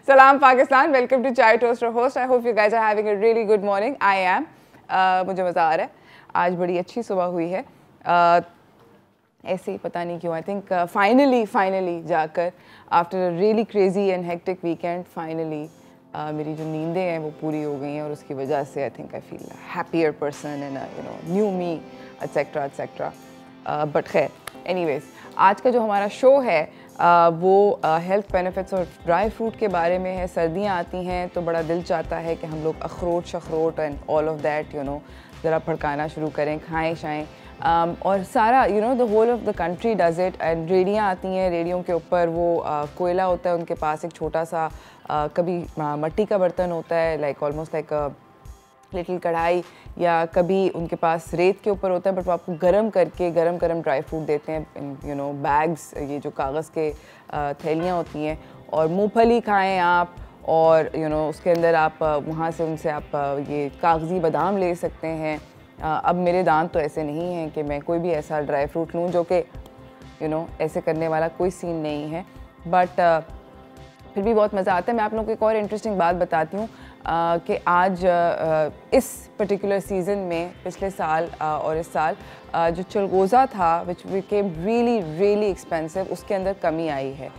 Salam Pakistan, welcome to Chai Toaster Host. I hope you guys are having a really good morning. I am. मुझे मज़ा आ रहा है. आज बड़ी अच्छी सुबह हुई है. ऐसे ही पता नहीं क्यों. I think finally जाकर after a really crazy and hectic weekend, finally मेरी जो नींदें हैं वो पूरी हो गई हैं और उसकी वजह से I think I feel a happier person and new me, etc. But खैर, anyways, आज का जो हमारा शो है वो हेल्थ बेनिफिट्स और ड्राई फ्रूट के बारे में है. सर्दियाँ आती हैं तो बड़ा दिल चाहता है कि हम लोग अखरोट शखरोट एंड ऑल ऑफ दैट ज़रा भड़काना शुरू करें, खाएं शाएं. और सारा the whole of the country does it. And रेडियाँ आती हैं, रेडियों के ऊपर वो कोयला होता है उनके पास, एक छोटा सा कभी मिट्टी का बर्तन होता है, लाइक ऑलमोस्ट लाइक लिटिल कढ़ाई, या कभी उनके पास रेत के ऊपर होता है, बट वो आपको गरम करके गरम ड्राई फ्रूट देते हैं बैग्स, ये जो कागज़ के थैलियाँ होती हैं. और मूंगफली खाएं आप, और उसके अंदर आप वहाँ से उनसे आप ये कागज़ी बादाम ले सकते हैं. अब मेरे दांत तो ऐसे नहीं हैं कि मैं कोई भी ऐसा ड्राई फ्रूट लूँ जो कि ऐसे करने वाला कोई सीन नहीं है, बट फिर भी बहुत मज़ा आता है. मैं आप लोगों को एक और इंटरेस्टिंग बात बताती हूँ कि आज इस पर्टिकुलर सीज़न में पिछले साल और इस साल जो चिलगोज़ा था विच बिकेम रियली एक्सपेंसिव, उसके अंदर कमी आई है.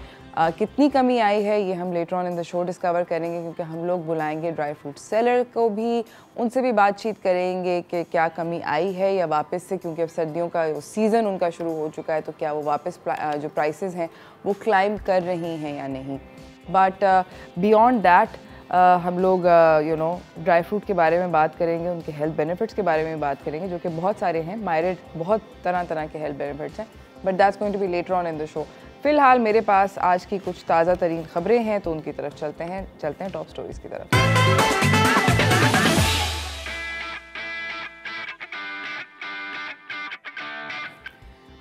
कितनी कमी आई है ये हम letter on in the show discover करेंगे, क्योंकि हम लोग बुलाएंगे ड्राई फ्रूट सेलर को भी, उनसे भी बातचीत करेंगे कि क्या कमी आई है या वापस से, क्योंकि अब सर्दियों का सीज़न उनका शुरू हो चुका है, तो क्या वो वापस जो प्राइसेस हैं वो क्लाइम कर रही हैं या नहीं. बट बियॉन्ड दैट हम लोग ड्राई फ्रूट के बारे में बात करेंगे, उनके हेल्थ बेनिफिट्स के बारे में बात करेंगे, जो कि बहुत सारे हैं. मायरेड बहुत तरह के हेल्थ बेनिफिट्स हैं, but that's going to be later on in the show. फ़िलहाल मेरे पास आज की कुछ ताज़ा तरीन ख़बरें हैं, तो उनकी तरफ चलते हैं टॉप स्टोरीज़ की तरफ.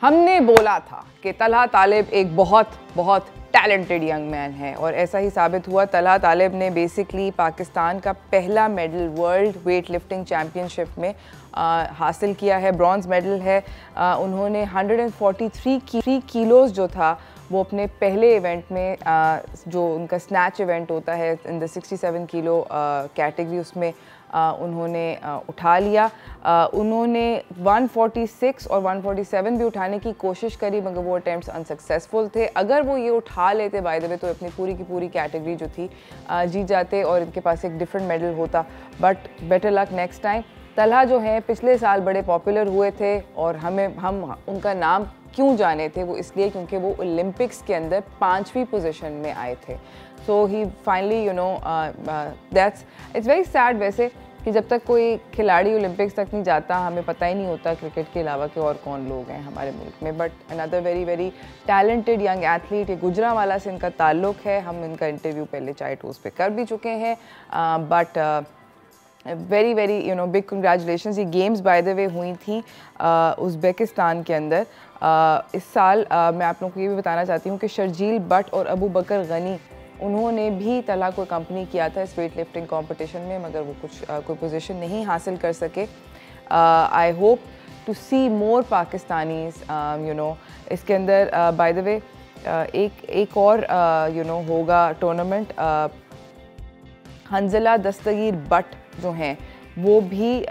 हमने बोला था कि तलहा तालिब एक बहुत टैलेंटेड यंग मैन है, और ऐसा ही साबित हुआ. तलहा तालिब ने बेसिकली पाकिस्तान का पहला medal world weight lifting championship में हासिल किया है. ब्रॉन्ज़ मेडल है. उन्होंने 143 किलोज़ जो था वो अपने पहले इवेंट में जो उनका स्नैच इवेंट होता है इन द 67 किलो कैटेगरी, उसमें उन्होंने उठा लिया. उन्होंने 146 और 147 भी उठाने की कोशिश करी, मगर वो अटैम्प्ट्स अनसक्सेसफुल थे. अगर वो ये उठा लेते बाय द वे, तो अपनी पूरी की पूरी कैटेगरी जो थी जीत जाते और इनके पास एक डिफरेंट मेडल होता. But better luck next time. Talha जो है पिछले साल बड़े पॉपुलर हुए थे, और हम उनका नाम क्यों जाने थे, वो इसलिए क्योंकि वो ओलंपिक्स के अंदर 5वीं पोजीशन में आए थे. सो ही finally that's it's very sad वैसे कि जब तक कोई खिलाड़ी ओलंपिक्स तक नहीं जाता, हमें पता ही नहीं होता क्रिकेट के अलावा कि और कौन लोग हैं हमारे मुल्क में. But another very talented young athlete, ये गुजरांवाला से इनका ताल्लुक़ है. हम इनका इंटरव्यू पहले चाय टोस्ट पे कर भी चुके हैं. But very big congratulations. ये गेम्स बाय द वे हुई थी उज़्बेकिस्तान के अंदर इस साल. मैं आप लोगों को ये भी बताना चाहती हूँ कि शर्जील बट और अबू बकर गनी, उन्होंने भी तलहा को कंपनी किया था इस वेट लिफ्टिंग कंपटीशन में, मगर वो कोई पोजीशन नहीं हासिल कर सके. I hope to see more Pakistanis इसके अंदर. बाय द वे एक और होगा टूर्नामेंट. हंजला दस्तगीर बट जो हैं वो भी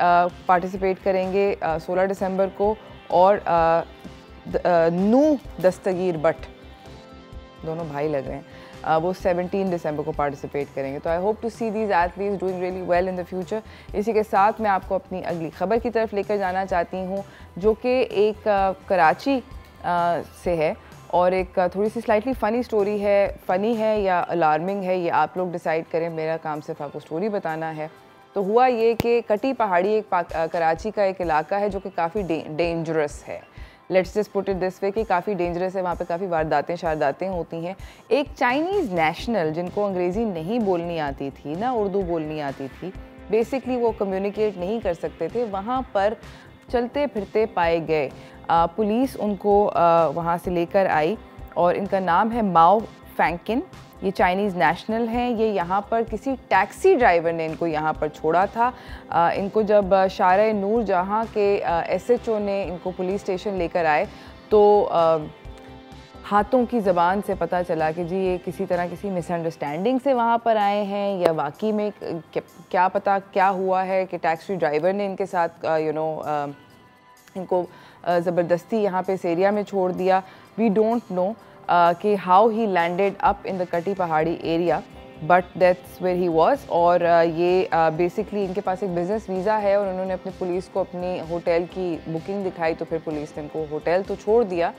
पार्टिसिपेट करेंगे 16 दिसंबर को, और नू दस्तगीर बट, दोनों भाई लग रहे हैं, वो 17 दिसंबर को पार्टिसिपेट करेंगे. तो I hope to see these athletes doing really well in the future. इसी के साथ मैं आपको अपनी अगली खबर की तरफ लेकर जाना चाहती हूँ, जो कि एक कराची से है, और एक थोड़ी सी स्लाइटली फ़नी स्टोरी है. फ़नी है या अलार्मिंग है, ये आप लोग डिसाइड करें. मेरा काम सिर्फ आपको स्टोरी बताना है. तो हुआ ये कि कटी पहाड़ी एक कराची का एक इलाका है जो कि काफ़ी डेंजरस है. Let's just put it this way कि काफ़ी डेंजरस है. वहाँ पे काफ़ी वारदातें होती हैं. एक चाइनीज़ नेशनल, जिनको अंग्रेज़ी नहीं बोलनी आती थी ना उर्दू बोलनी आती थी, बेसिकली वो कम्युनिकेट नहीं कर सकते थे, वहाँ पर चलते फिरते पाए गए. पुलिस उनको वहाँ से लेकर आई, और इनका नाम है माओ फैंकिन. ये चाइनीज़ नेशनल हैं. ये यहाँ पर किसी टैक्सी ड्राइवर ने इनको यहाँ पर छोड़ा था. इनको जब शारे नूर जहाँ के SHO ने इनको पुलिस स्टेशन लेकर आए, तो हाथों की ज़बान से पता चला कि जी ये किसी तरह किसी मिसअंडरस्टैंडिंग से वहाँ पर आए हैं या वाकई में क्या पता क्या हुआ है कि टैक्सी ड्राइवर ने इनके साथ इनको ज़बरदस्ती यहाँ पे इस एरिया में छोड़ दिया। वी डोंट नो कि how he landed up in the Kati Pahari area, but that's where he was. और ये बेसिकली इनके पास एक बिज़नेस वीज़ा है और उन्होंने अपने पुलिस को अपनी होटल की बुकिंग दिखाई, तो फिर पुलिस ने इनको होटल तो छोड़ दिया।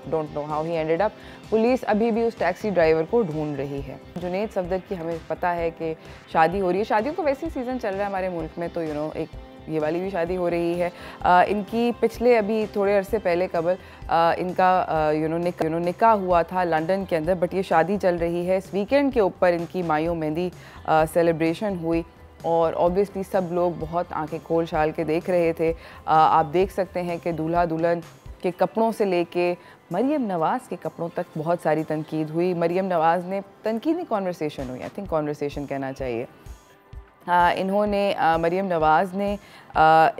Don't know how he ended up. Police अभी भी उस टैक्सी ड्राइवर को ढूंढ रही है। जुनैद सफदर की हमें पता है कि शादी हो रही है, शादियों का वैसे ही सीज़न चल रहा है हमारे मुल्क में, तो एक ये वाली भी शादी हो रही है। इनकी पिछले अभी थोड़े अरसे पहले कबल इनका निकाह हुआ था लंदन के अंदर, बट ये शादी चल रही है। इस वीकेंड के ऊपर इनकी मायो मेहंदी सेलिब्रेशन हुई और ऑब्वियसली सब लोग बहुत आंखें खोल छाल के देख रहे थे। आप देख सकते हैं कि दूल्हा दुल्हन के कपड़ों से लेके मरियम नवाज़ के कपड़ों तक बहुत सारी तनकीद हुई। मरियम नवाज़ ने तनकीदी कॉन्वर्सेशन हुई, आई थिंक कॉन्वर्सेशन कहना चाहिए। इन्होंने मरियम नवाज़ ने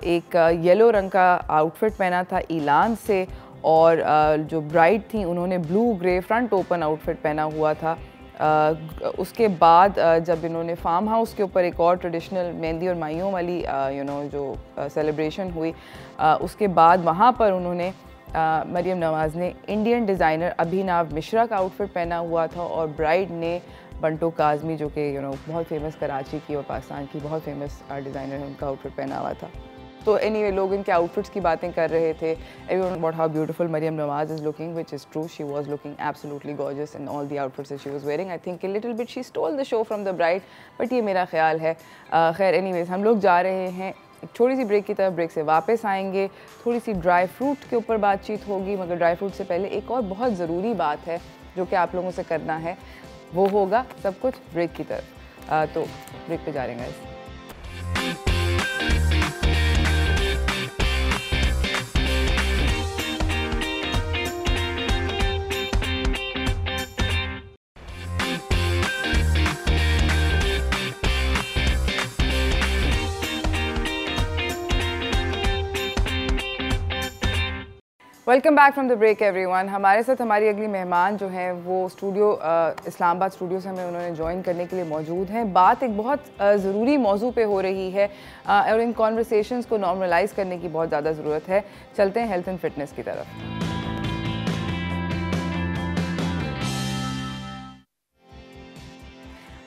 एक येलो रंग का आउटफिट पहना था ईलान से, और जो ब्राइड थी उन्होंने blue grey front open outfit पहना हुआ था। उसके बाद जब इन्होंने फार्म हाउस के ऊपर एक और ट्रेडिशनल मेहंदी और माइयों वाली जो सेलिब्रेशन हुई, उसके बाद वहाँ पर उन्होंने मरियम नवाज़ ने इंडियन डिज़ाइनर अभिनव मिश्रा का आउटफिट पहना हुआ था और ब्राइड ने बंटो काज़मी जो कि बहुत फेमस कराची की और पाकिस्तान की बहुत फेमस डिज़ाइनर है, उनका आउटफिट पहना हुआ था। तो एनीवे लोग इनके आउटफिट्स की बातें कर रहे थे। Everyone about how beautiful Maryam Nawaz is looking, which is true. She was looking absolutely gorgeous in all the outfits that she was wearing. I think a little bit she stole the show from the bride, but ये मेरा ख्याल है। खैर anyways हम लोग जा रहे हैं एक छोटी सी ब्रेक की तरफ। ब्रेक से वापस आएंगे, थोड़ी सी ड्राई फ्रूट के ऊपर बातचीत होगी, मगर ड्राई फ्रूट से पहले एक और बहुत ज़रूरी बात है जो कि आप लोगों से करना है, वो होगा सब कुछ ब्रेक की तरफ। तो ब्रेक पे जा रहे हैं। Welcome back from the break everyone. हमारे साथ हमारी अगली मेहमान जो हैं वो स्टूडियो इस्लामाबाद स्टूडियो से हमें उन्होंने ज्वाइन करने के लिए मौजूद हैं। बात एक बहुत ज़रूरी मौजू पे हो रही है और इन कॉन्वर्सेशंस को नॉर्मलाइज करने की बहुत ज़्यादा ज़रूरत है। चलते हैं हेल्थ एंड फिटनेस की तरफ।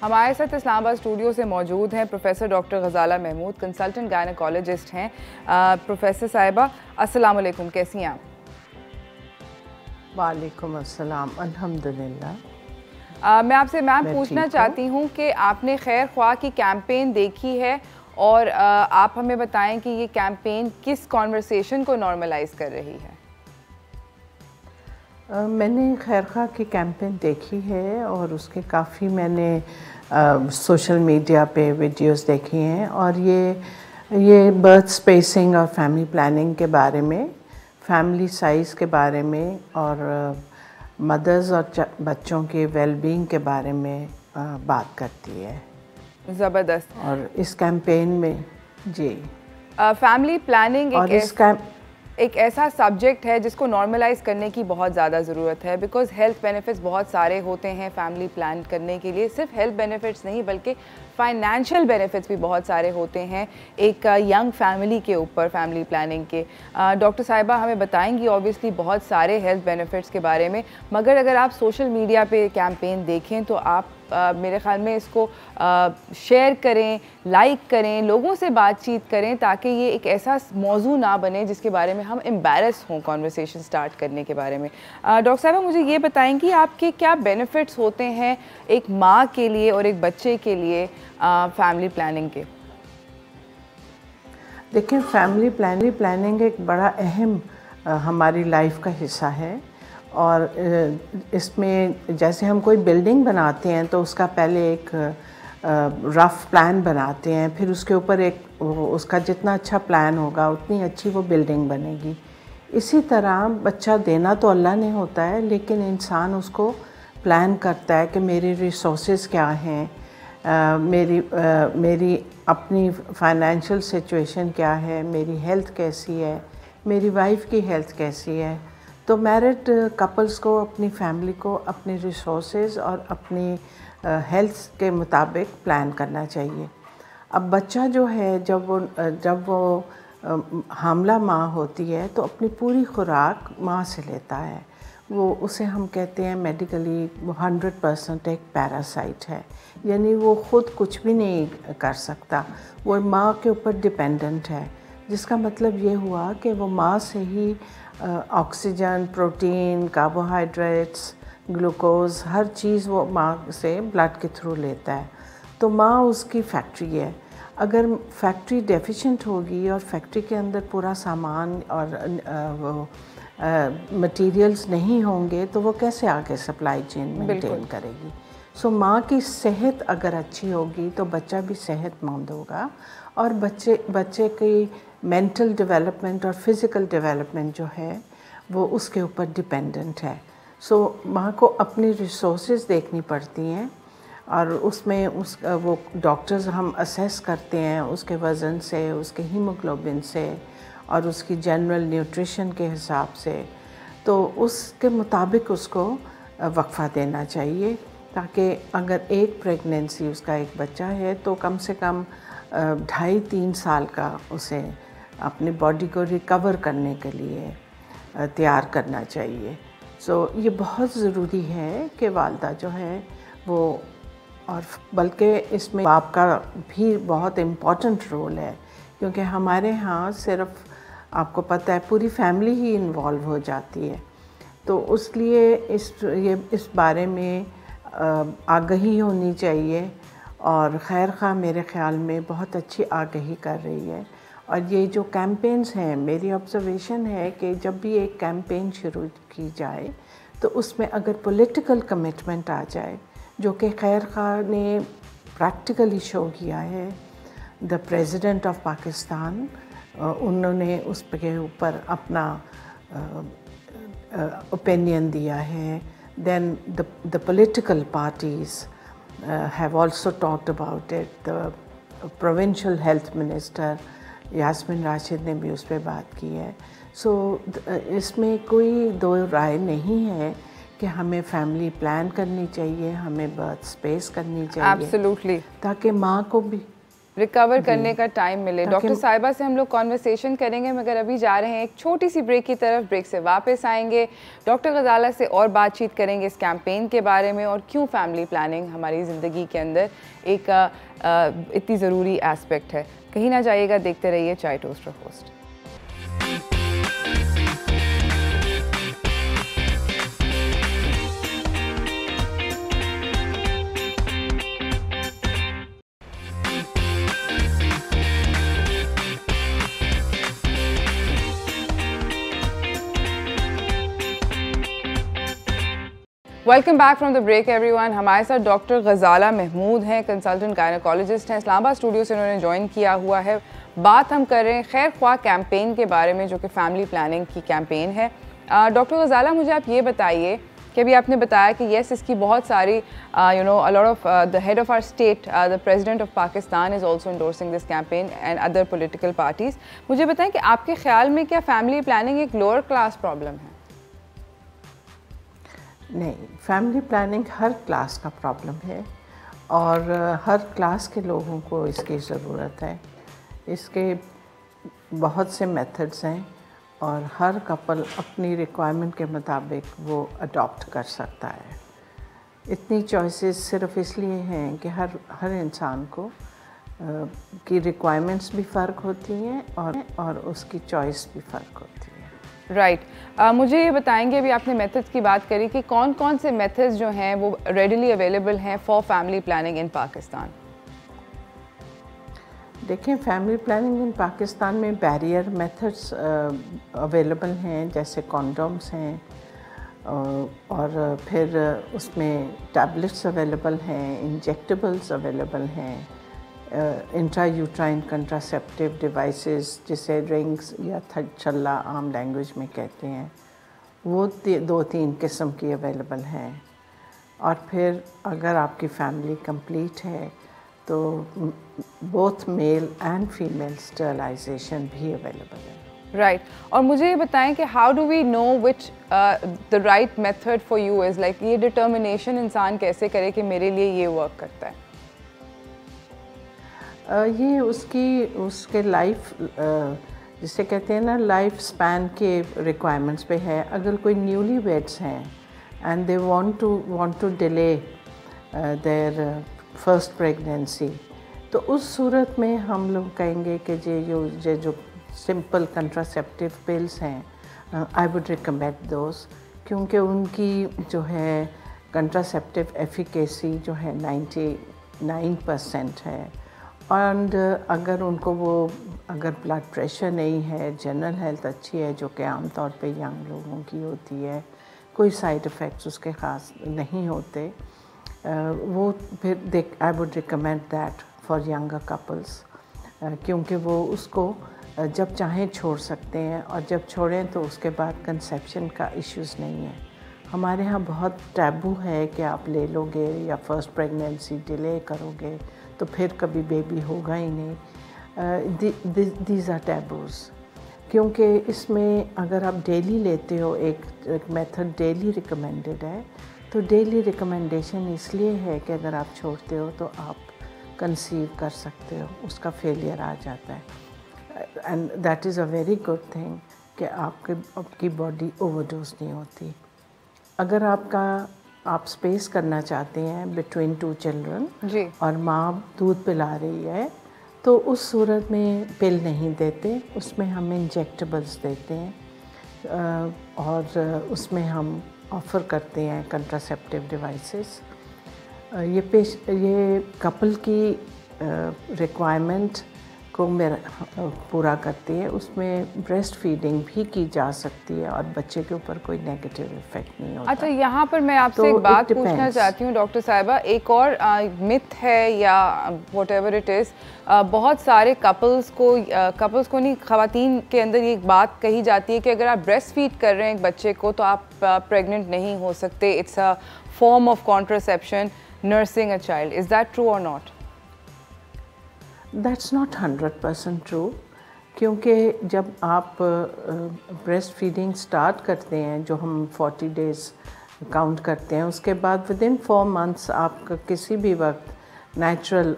हमारे साथ इस्लामाबाद स्टूडियो से मौजूद हैं प्रोफेसर डॉक्टर गजाला महमूद, कंसल्टेंट गायनेकोलॉजिस्ट हैं। प्रोफेसर साहिबा अस्सलाम वालेकुम, कैसी हैं आप? वालेकुम अस्सलाम, अल्हम्दुलिल्लाह। मैं आपसे मैम पूछना चाहती हूँ कि आपने खैर ख्वाह की कैंपेन देखी है और आप हमें बताएं कि ये कैंपेन किस कॉन्वर्सेशन को नॉर्मलाइज कर रही है? मैंने खैर ख्वाह की कैंपेन देखी है और उसके काफ़ी मैंने सोशल मीडिया पे वीडियोस देखी हैं, और ये बर्थ स्पेसिंग और फैमिली प्लानिंग के बारे में, फैमिली साइज़ के बारे में और मदर्स और बच्चों के वेलबींग के बारे में बात करती है। ज़बरदस्त। और इस कैंपेन में जी फैमिली प्लानिंग और एक ऐसा सब्जेक्ट है जिसको नॉर्मलाइज करने की बहुत ज़्यादा ज़रूरत है, बिकॉज हेल्थ बेनिफिट्स बहुत सारे होते हैं फैमिली प्लान करने के लिए। सिर्फ हेल्थ बेनिफिट्स नहीं बल्कि फाइनेंशियल बेनिफिट्स भी बहुत सारे होते हैं एक यंग फैमिली के ऊपर फैमिली प्लानिंग के। डॉक्टर साहिबा हमें बताएंगी ऑब्वियसली बहुत सारे हेल्थ बेनिफिट्स के बारे में, मगर अगर आप सोशल मीडिया पे कैंपेन देखें तो आप मेरे ख़्याल में इसको शेयर करें, लाइक करें, लोगों से बातचीत करें, ताकि ये एक ऐसा मौजू ना बने जिसके बारे में हम एम्बैरस हों कॉन्वर्सेशन स्टार्ट करने के बारे में। डॉक्टर साहब मुझे ये बताएं कि आपके क्या बेनिफिट्स होते हैं एक माँ के लिए और एक बच्चे के लिए फैमिली प्लानिंग के? देखिए, फैमिली प्लानिंग एक बड़ा अहम हमारी लाइफ का हिस्सा है, और इसमें जैसे हम कोई बिल्डिंग बनाते हैं तो उसका पहले एक रफ़ प्लान बनाते हैं, फिर उसके ऊपर एक उसका जितना अच्छा प्लान होगा उतनी अच्छी वो बिल्डिंग बनेगी। इसी तरह बच्चा देना तो अल्लाह ने होता है, लेकिन इंसान उसको प्लान करता है कि मेरे रिसोर्सेज क्या हैं, मेरी अपनी फाइनेंशियल सिचुएशन क्या है, मेरी हेल्थ कैसी है, मेरी वाइफ की हेल्थ कैसी है। तो मैरिड कपल्स को अपनी फैमिली को अपने रिसोर्सेज और अपनी हेल्थ के मुताबिक प्लान करना चाहिए। अब बच्चा जो है जब वो हामला माँ होती है तो अपनी पूरी खुराक माँ से लेता है। वो उसे हम कहते हैं मेडिकली 100% एक पैरासाइट है, यानी वो ख़ुद कुछ भी नहीं कर सकता, वो माँ के ऊपर डिपेंडेंट है। जिसका मतलब ये हुआ कि वो माँ से ही ऑक्सीजन, प्रोटीन, कार्बोहाइड्रेट्स, ग्लूकोज, हर चीज़ वो माँ से ब्लड के थ्रू लेता है। तो माँ उसकी फैक्ट्री है। अगर फैक्ट्री डेफिशिएंट होगी और फैक्ट्री के अंदर पूरा सामान और मटेरियल्स नहीं होंगे तो वो कैसे आगे सप्लाई चेन मेंटेन करेगी। सो माँ की सेहत अगर अच्छी होगी तो बच्चा भी सेहतमंद होगा और बच्चे की मेंटल डेवलपमेंट और फिज़िकल डेवलपमेंट जो है वो उसके ऊपर डिपेंडेंट है। सो माँ को अपनी रिसोर्सेज देखनी पड़ती हैं और उसमें वो डॉक्टर्स हम असेस करते हैं उसके वज़न से, उसके हीमोग्लोबिन से और उसकी जनरल न्यूट्रिशन के हिसाब से। तो उसके मुताबिक उसको वक्फ़ा देना चाहिए ताकि अगर एक प्रेगनेंसी उसका एक बच्चा है तो कम से कम 2.5-3 साल का उसे अपनी बॉडी को रिकवर करने के लिए तैयार करना चाहिए। सो ये बहुत ज़रूरी है कि वालिदा जो है वो, और बल्कि इसमें बाप का भी बहुत इम्पॉर्टेंट रोल है क्योंकि हमारे यहाँ सिर्फ आपको पता है पूरी फैमिली ही इन्वॉल्व हो जाती है। तो इसलिए इस बारे में आगाही होनी चाहिए और खैर खां मेरे ख़्याल में बहुत अच्छी आगाही कर रही है। और ये जो कैंपेन्स हैं, मेरी ऑब्ज़र्वेशन है कि जब भी एक कैंपेन शुरू की जाए तो उसमें अगर पॉलिटिकल कमिटमेंट आ जाए, जो कि खैर खां ने प्रैक्टिकली शो किया है। द प्रेसिडेंट ऑफ पाकिस्तान, उन्होंने उस के ऊपर अपना ओपिनियन दिया है। Then the political parties have also talked about it. The provincial health minister Yasmin Rashid ने भी उस पर बात की है। सो इसमें कोई दो राय नहीं है कि हमें फैमिली प्लान करनी चाहिए, हमें बर्थ स्पेस करनी चाहिए। एब्सोल्युटली, ताकि माँ को भी रिकवर करने का टाइम मिले। डॉक्टर साहिबा से हम लोग कॉन्वर्सेशन करेंगे, मगर अभी जा रहे हैं एक छोटी सी ब्रेक की तरफ। ब्रेक से वापस आएंगे, डॉक्टर गजाला से और बातचीत करेंगे इस कैंपेन के बारे में और क्यों फैमिली प्लानिंग हमारी ज़िंदगी के अंदर एक इतनी ज़रूरी एस्पेक्ट है। कहीं ना जाइएगा, देखते रहिए chai toast host. Welcome back from the break everyone. हमारे साथ डॉक्टर गजाला महमूद हैं, कंसल्टेंट गायनेकोलॉजिस्ट हैं। इस्लामाबाद स्टूडियो से उन्होंने ज्वाइन किया हुआ है। बात हम कर रहे हैं खैर ख्वाह कैंपेन के बारे में, जो कि फैमिली प्लानिंग की कैंपेन है। डॉक्टर गजाला, मुझे आप ये बताइए कि अभी आपने बताया कि येस, इसकी बहुत सारी a lot of the head of our state, the president of Pakistan is also endorsing this campaign and other political parties. मुझे बताएं कि आपके ख्याल में क्या फैमिली प्लानिंग एक लोअर क्लास प्रॉब्लम है? नहीं, फैमिली प्लानिंग हर क्लास का प्रॉब्लम है और हर क्लास के लोगों को इसकी ज़रूरत है। इसके बहुत से मेथड्स हैं और हर कपल अपनी रिक्वायरमेंट के मुताबिक वो अडॉप्ट कर सकता है। इतनी चॉइसेस सिर्फ इसलिए हैं कि हर इंसान को की रिक्वायरमेंट्स भी फ़र्क होती हैं और उसकी चॉइस भी फ़र्क होती है। राइट। मुझे ये बताएंगे, अभी आपने मेथड्स की बात करी कि कौन कौन से मेथड्स जो हैं वो रेडिली अवेलेबल हैं for family planning in Pakistan? देखें, फैमिली प्लानिंग इन पाकिस्तान में बैरियर मेथड्स अवेलेबल हैं, जैसे कॉन्डोम्स हैं और फिर उसमें टैबलेट्स अवेलेबल हैं, इंजेक्टेबल्स अवेलेबल हैं, इंट्रायूट्राइन कंट्रासेप्टिव डिवाइसेस जिसे रिंग्स या छल्ला आम लैंग्वेज में कहते हैं, वो 2-3 किस्म की अवेलेबल हैं। और फिर अगर आपकी फैमिली कंप्लीट है तो both male and female sterilisation भी अवेलेबल है। राइट और मुझे ये बताएं कि how do we know which the right method for you is like ये डिटर्मिनेशन इंसान कैसे करे कि मेरे लिए ये वर्क करता है? ये उसके लाइफ जिसे कहते हैं ना लाइफ स्पैन के रिक्वायरमेंट्स पे है। अगर कोई न्यूली वेड्स हैं and they want to delay their first pregnancy, तो उस सूरत में हम लोग कहेंगे कि जो सिंपल कंट्रासेप्टिव पिल्स हैं आई वुड रिकमेंड दोस, क्योंकि उनकी जो है कंट्रासेप्टिव एफिकेसी जो है 99% है। एंड अगर उनको अगर ब्लड प्रेशर नहीं है, जनरल हेल्थ अच्छी है, जो कि आम तौर पे यंग लोगों की होती है, कोई साइड इफ़ेक्ट्स उसके ख़ास नहीं होते, वो फिर I would recommend that for younger couples, क्योंकि वो उसको जब चाहें छोड़ सकते हैं और जब छोड़ें तो उसके बाद कंसेप्शन का इश्यूज़ नहीं है। हमारे यहाँ बहुत टैबू है कि आप ले लोगे या फर्स्ट प्रेगनेंसी डिले करोगे तो फिर कभी बेबी होगा ही नहीं। दीज आर टैबूज़, क्योंकि इसमें अगर आप डेली लेते हो, एक मेथड डेली रिकमेंडेड है, तो डेली रिकमेंडेशन इसलिए है कि अगर आप छोड़ते हो तो आप कंसीव कर सकते हो, उसका फेलियर आ जाता है। And that is a very good thing कि आपकी बॉडी ओवरडोज नहीं होती। अगर आप स्पेस करना चाहते हैं बिटवीन 2 चिल्ड्रन और माँ दूध पिला रही है, तो उस सूरत में पिल नहीं देते, उसमें हम इंजेक्टेबल्स देते हैं और उसमें हम ऑफ़र करते हैं कंट्रासेप्टिव डिवाइसेस। ये कपल की रिक्वायरमेंट को पूरा करती है। उसमें ब्रेस्ट फीडिंग भी की जा सकती है और बच्चे के ऊपर कोई नेगेटिव इफेक्ट नहीं होता। अच्छा, यहाँ पर मैं आपसे एक बात पूछना चाहती हूँ डॉक्टर साहिबा, एक और मिथ है या व्हाटएवर इट इज़, बहुत सारे कपल्स को नहीं, ख़वातीन के अंदर ये एक बात कही जाती है कि अगर आप ब्रेस्ट फीड कर रहे हैं एक बच्चे को तो आप प्रेग्नेंट नहीं हो सकते, it's a form of contraception, nursing a child. Is that true और नॉट? That's not 100% true, क्योंकि जब आप ब्रेस्ट फीडिंग स्टार्ट करते हैं, जो हम 40 डेज़ काउंट करते हैं, उसके बाद विदिन 4 मंथ्स आप किसी भी वक्त नेचुरल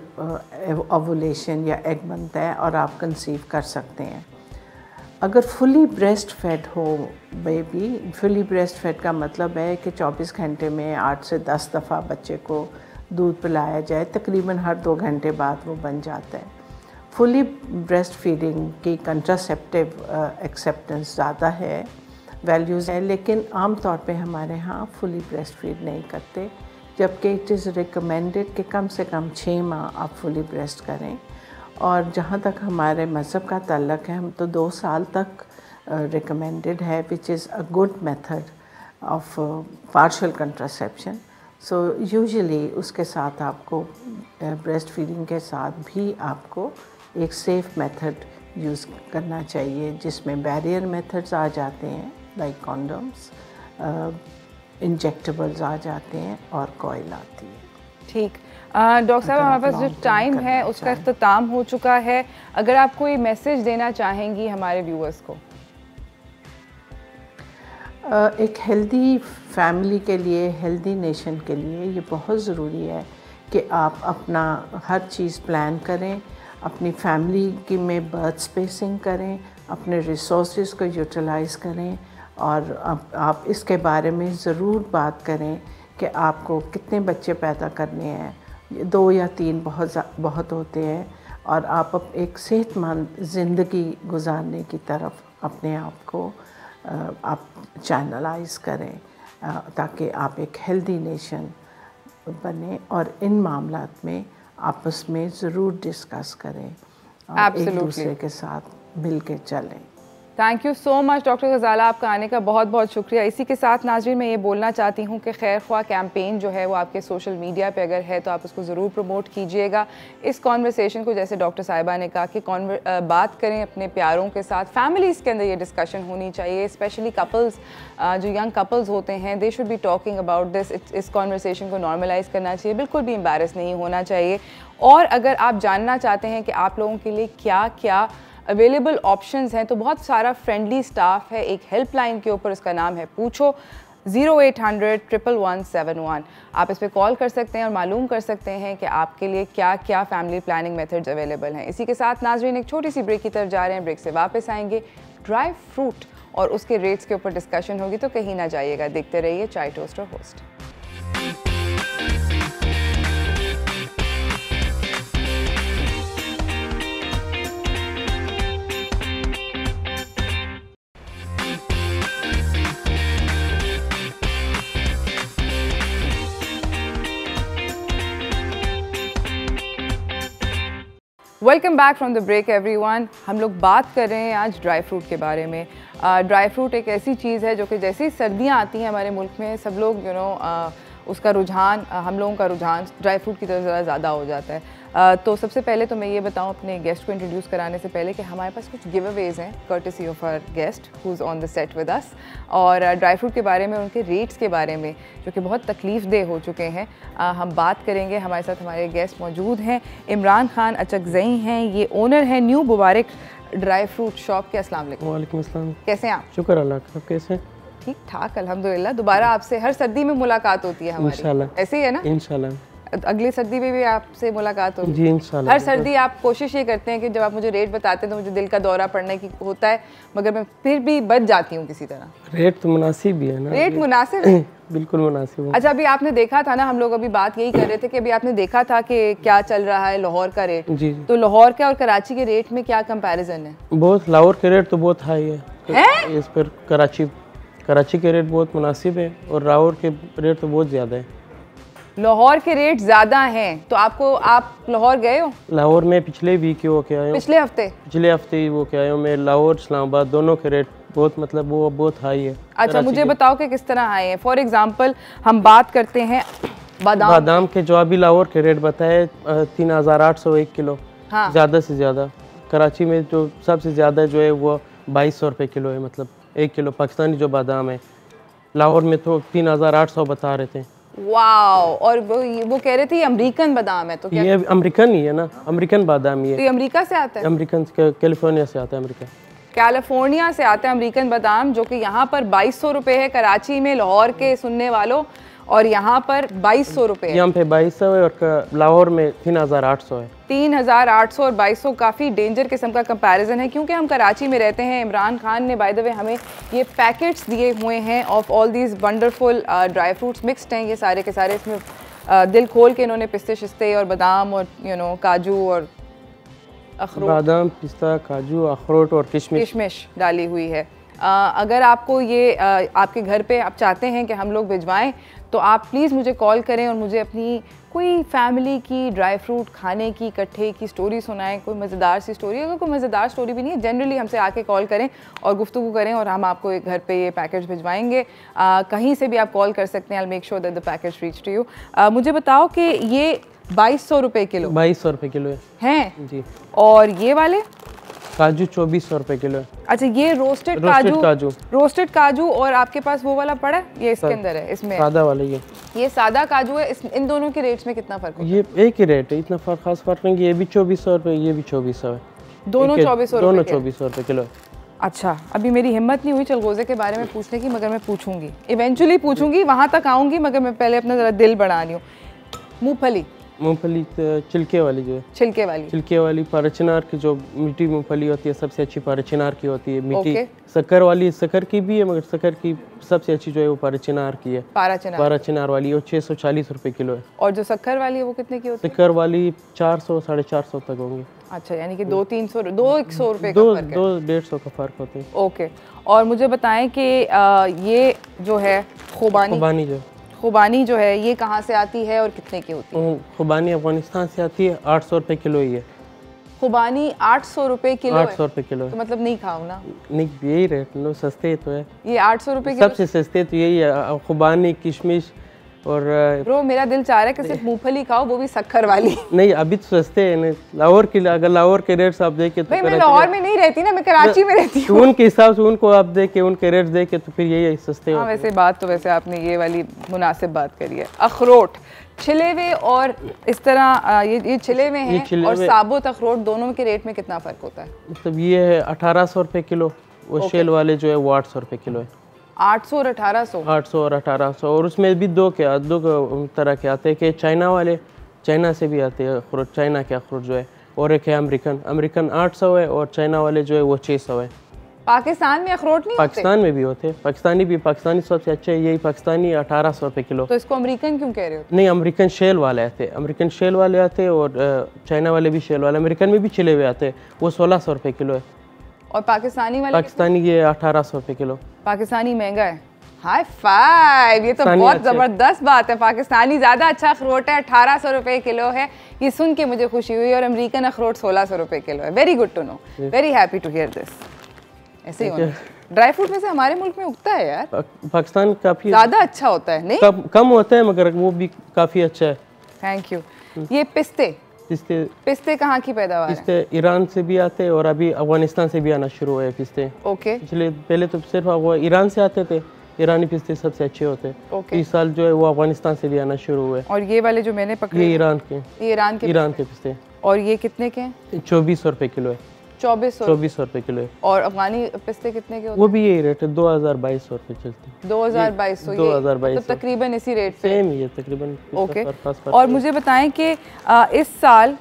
ओवुलेशन या एग बनता है और आप कंसीव कर सकते हैं। अगर फुली ब्रेस्ट फेड हो बेबी, फुली ब्रेस्ट फेड का मतलब है कि 24 घंटे में 8 से 10 दफ़ा बच्चे को दूध पिलाया जाए, तकरीबन हर 2 घंटे बाद वो बन जाता है। फुली ब्रेस्ट फीडिंग की कंट्रासेप्टिव एक्सेप्टेंस ज़्यादा है, वैल्यूज़ है, लेकिन आम तौर पे हमारे यहाँ फुली ब्रेस्ट फीड नहीं करते, जबकि इट इज़ रिकमेंडेड कि कम से कम 6 माह आप फुली ब्रेस्ट करें। और जहाँ तक हमारे मज़हब का ताल्लुक़ है, हम तो 2 साल तक रिकमेंडेड है, which is a good method of partial contraception. So usually उसके साथ आपको ब्रेस्ट फीडिंग के साथ भी आपको एक सेफ़ मेथड यूज़ करना चाहिए, जिसमें बैरियर मेथड्स आ जाते हैं लाइक कॉन्डम्स, इंजेक्टेबल्स आ जाते हैं और कॉइल आती है। ठीक, डॉक्टर साहब हमारे पास जो टाइम है उसका इख्तिताम हो चुका है। अगर आप कोई मैसेज देना चाहेंगी हमारे व्यूअर्स को? एक हेल्दी फैमिली के लिए, हेल्दी नेशन के लिए ये बहुत ज़रूरी है कि आप अपना हर चीज़ प्लान करें, अपनी फैमिली की में बर्थ स्पेसिंग करें, अपने रिसोर्सेज को यूटिलाइज़ करें और आप इसके बारे में ज़रूर बात करें कि आपको कितने बच्चे पैदा करने हैं। 2 या 3 बहुत होते हैं और आप एक सेहतमंद ज़िंदगी गुजारने की तरफ अपने आप को आप चैनलाइज करें, ताकि आप एक हेल्दी नेशन बने और इन मामलात में आपस में ज़रूर डिस्कस करें और एक दूसरे के साथ मिल के चलें। Thank you so much doctor Ghazala, आपका आने का बहुत बहुत शुक्रिया। इसी के साथ नाज़रीन मैं ये बोलना चाहती हूँ कि खैर ख्वाह कैंपेन जो है वो आपके सोशल मीडिया पे अगर है तो आप उसको ज़रूर प्रमोट कीजिएगा। इस कॉन्वर्सेशन को, जैसे डॉक्टर साहिबा ने कहा कि बात करें अपने प्यारों के साथ, फैमिलीज़ के अंदर ये डिस्कशन होनी चाहिए, स्पेशली कपल्स जो यंग कपल्स होते हैं, they should be talking about this. इस कॉन्वर्सेशन को नॉर्मलाइज़ करना चाहिए, बिल्कुल भी एम्बैरस नहीं होना चाहिए। और अगर आप जानना चाहते हैं कि आप लोगों के लिए क्या क्या अवेलेबल ऑप्शंस हैं, तो बहुत सारा फ्रेंडली स्टाफ है। एक हेल्पलाइन के ऊपर, उसका नाम है पूछो, 0800-111-711। आप इस पर कॉल कर सकते हैं और मालूम कर सकते हैं कि आपके लिए क्या क्या फैमिली प्लानिंग मेथड्स अवेलेबल हैं। इसी के साथ नाज़रीन एक छोटी सी ब्रेक की तरफ जा रहे हैं, ब्रेक से वापस आएंगे, ड्राई फ्रूट और उसके रेट्स के ऊपर डिस्कशन होगी, तो कहीं ना जाइएगा, देखते रहिए चाय टोस्ट और host. Welcome back from the break everyone. हम लोग बात कर रहे हैं आज ड्राई फ्रूट के बारे में। ड्राई फ्रूट एक ऐसी चीज़ है जो कि जैसे ही सर्दियाँ आती हैं हमारे मुल्क में, सब लोग उसका रुझान, हम लोगों का रुझान ड्राई फ्रूट की तरफ ज़्यादा हो जाता है। तो सबसे पहले तो मैं ये बताऊँ अपने गेस्ट को इंट्रोड्यूस कराने से पहले कि हमारे पास कुछ गिव अवेज हैं courtesy of our guest who is on the set with us, और ड्राई फ्रूट के बारे में, उनके रेट्स के बारे में जो कि बहुत तकलीफ़ देह हो चुके हैं, हम बात करेंगे। हमारे साथ हमारे गेस्ट मौजूद हैं। इमरान खान अचकज़ई हैं, ये ओनर हैं न्यू मुबारक ड्राई फ्रूट शॉप के। अस्सलाम वालेकुम। वालेकुम अस्सलाम। कैसे हैं आप? शुक्र अल्लाह का, आप कैसे हैं? ठीक ठाक अल्हम्दुलिल्लाह। दोबारा आपसे हर सर्दी में मुलाकात होती है हमारी, इंशाल्लाह। ऐसे ही है ना? इंशाल्लाह। अगली सर्दी में भी आपसे मुलाकात होगी जी इंशाल्लाह। हर सर्दी आप कोशिश ये करते हैं कि जब आप मुझे रेट बताते हैं तो मुझे दिल का दौरा पड़ने की होता है, मगर मैं फिर भी बच जाती हूँ किसी तरह। रेट तो मुनासिब ही है ना? रेट मुनासिब है? बिल्कुल मुनासिब है। अच्छा, अभी आपने देखा था ना, हम लोग अभी बात यही कर रहे थे कि अभी आपने देखा था कि क्या चल रहा है लाहौर का रेट। जी। तो लाहौर का और कराची के रेट में क्या कंपैरिजन है? बहुत, लाहौर के रेट तो बहुत हाई है इस पर। कराची के रेट बहुत मुनासिब है और लाहौर के रेट तो बहुत ज़्यादा है। लाहौर के रेट ज़्यादा हैं तो आप लाहौर गए हो? लाहौर में पिछले वीक हो के आया हूँ। पिछले हफ्ते ही वो के आया हूँ मैं। लाहौर इस्लामाबाद दोनों के रेट बहुत, मतलब वो बहुत हाई है। अच्छा, मुझे बताओ कि किस तरह आए हैं। फॉर एग्जांपल हम बात करते हैं बादाम के, जो अभी लाहौर के रेट बताए 3800 1 किलो। हाँ। ज़्यादा से ज़्यादा कराची में जो सबसे ज़्यादा जो है वो 2200 रुपये किलो है, मतलब 1 किलो पाकिस्तानी जो बादाम है। लाहौर में तो 3800 बता रहे थे। वाओ। और वो कह रहे थे अमेरिकन बादाम है, तो क्या ये अमेरिकन ही है ना? अमेरिकन बादाम ही है। तो ये अमेरिका से आता है? अमेरिकन, कैलिफोर्निया से आता है। कैलिफोर्निया से आता है अमेरिकन बादाम, जो कि यहाँ पर 2200 रुपये है कराची में, लाहौर के सुनने वालों, और यहाँ पर 2200 रुपये। यहाँ पे 2200 है और लाहौर में 3800 है। 3800 और 2200 काफ़ी डेंजर किस्म का कंपैरिजन है, क्योंकि हम कराची में रहते हैं। इमरान खान ने बाय द वे हमें ये पैकेट्स दिए हुए हैं of all these wonderful dry fruits, mixed हैं ये सारे के सारे। इसमें दिल खोल के इन्होंने पिस्ते शिस्ते और बादाम और काजू और अखरोट, बादाम, पिस्ता, काजू, अखरोट और किशमिश डाली हुई है। अगर आपको ये आपके घर पे आप चाहते हैं कि हम लोग भिजवाएं, तो आप प्लीज़ मुझे कॉल करें और मुझे अपनी कोई फैमिली की ड्राई फ्रूट खाने की इकट्ठे की स्टोरी सुनाएं, कोई मज़ेदार सी स्टोरी। अगर कोई मज़ेदार स्टोरी भी नहीं है, जनरली हमसे आके कॉल करें और गुफ्तगू करें और हम आपको एक घर पे ये पैकेज भिजवाएंगे। कहीं से भी आप कॉल कर सकते हैं। I make sure that the package reach to you. मुझे बताओ कि ये 2200 रुपये किलो? 2200 रुपये किलो है जी। और ये वाले काजू 2400 रुपये किलो है। अच्छा, ये रोस्टेड काजू और आपके पास वो वाला पड़ा है, ये इसके अंदर है, इसमें सादा वाला ये सादा काजू है। इन दोनों के रेट्स में कितना फर्क है? ये एक ही रेट है, इतना खास फर्क नहीं। ये भी 2400 रुपये, ये भी 2400 है। दोनों 2400 रुपये किलो। अच्छा, अभी मेरी हिम्मत नहीं हुई चलगोज़े के बारे में पूछने की, मगर मैं पूछूंगी, इवेंचुअली पूछूंगी, वहाँ तक आऊँगी, मगर मैं पहले अपना ज़रा दिल बढ़ा रही हूँ। मूंगफली छिलके वाली जो है, छिलके वाली पाराचीनार की जो मीठी मूंगफली होती है, सबसे अच्छी पाराचीनार की होती है। मीठी शक्कर वाली, शक्कर की भी है, मगर शक्कर की सबसे अच्छी जो है वो पाराचीनार की है। पाराचीनार वाली वो 640 रुपये किलो है। और जो शक्कर वाली है वो कितने की होती है? शक्कर वाली 400 450 तक होंगी। अच्छा, यानी कि 200-300 200 रुपये का फर्क है। 200-150 का फर्क होता है। ओके। और मुझे बताएं कि ये जो है खुबानी जो है ये कहाँ से आती है और कितने की होती है? खुबानी अफगानिस्तान से आती है, 800 रुपये किलो ही है। खुबानी 800 रुपये किलो? 800 रुपये किलो है। तो मतलब नहीं खाओ ना? नहीं, यही रेट लो, सस्ते तो है ये 800 रुपये किलो। सबसे सस्ते तो यही है, खुबानी, किशमिश। और ब्रो मेरा दिल चाह रहा है कि सिर्फ मूंगफली खाओ, वो भी शक्कर वाली। नहीं, अभी तो सस्ते हैं लाहौर की। अगर लाहौर के रेट्स आप देखे तो मैं लाहौर में नहीं रहती ना, मैं कराची में रहती हूँ। उनके हिसाब से उनको आप देखे, उनके रेट्स देखे तो फिर यही सस्ते। हाँ, वैसे बात तो वैसे आपने ये वाली मुनासिब बात करी है। अखरोट छिले हुए और इस तरह ये छिले हुए हैं और साबुत अखरोट दोनों के रेट में कितना फ़र्क होता है? मतलब ये है 1800 रुपये किलो, वो शेल वाले जो है वो 800 रुपये किलो है। 800 और 1800? 800 और 1800, और उसमें भी दो तरह के आते हैं कि चाइना वाले, चाइना से भी आते हैं अखरोट, चाइना के अखरोट जो है, और एक है अमेरिकन 800 है, और चाइना वाले जो है वो 600 है। पाकिस्तान में अखरोट नहीं पाकिस्तान में भी होते हैं, पाकिस्तानी सबसे अच्छे है, यही पाकिस्तानी 1800 रुपये किलो। तो इसको अमेरिकन क्यों कह रहे हो? नहीं, अमेरिकन शेल वाले आते हैं, अमेरिकन शेल वाले आते हैं, और चाइना वाले भी शेल वाले, अमेरिकन में भी छिले हुए आते हैं, वो 1600 रुपये किलो है। और पाकिस्तानी वाले? पाकिस्तानी ये 1800 रुपये किलो। पाकिस्तानी महंगा है? हाई फाइव, ये तो बहुत ज़बरदस्त बात है। पाकिस्तानी ज़्यादा अच्छा अखरोट है, 1800 रुपये किलो है। ये सुन के मुझे खुशी हुई। और अमेरिकन अखरोट 1600 रुपये किलो है। Very good to know, very happy to hear this. ऐसे ही होना। ड्राई फ्रूट में से हमारे मुल्क में उगता है यार, पाकिस्तान काफ़ी ज़्यादा अच्छा होता है। नहीं कम होता है, मगर वो भी काफ़ी अच्छा है। Thank you. ये पिस्ते कहाँ की पैदावार है? पिस्ते ईरान से भी आते हैं, और अभी अफगानिस्तान से भी आना शुरू हुए पिस्ते। ओके। इसलिए पहले तो सिर्फ वो ईरान से आते थे, ईरानी पिस्ते सबसे अच्छे होते हैं। इस साल जो है वो अफगानिस्तान से भी आना शुरू हुए। और ये वाले जो मैंने पकड़े, ये ईरान के पिस्ते। और ये कितने के हैं? 2400 रुपये किलो है। 2400 रुपये किलो है। और अफगानी पिस्ते कितने के होते हैं? वो भी यही रेट है, 2200 रुपये चलते हैं। 2200 तो तकरीबन इसी रेट पे सेम ही है तकरीबन। ओके। और मुझे बताएं कि इस साल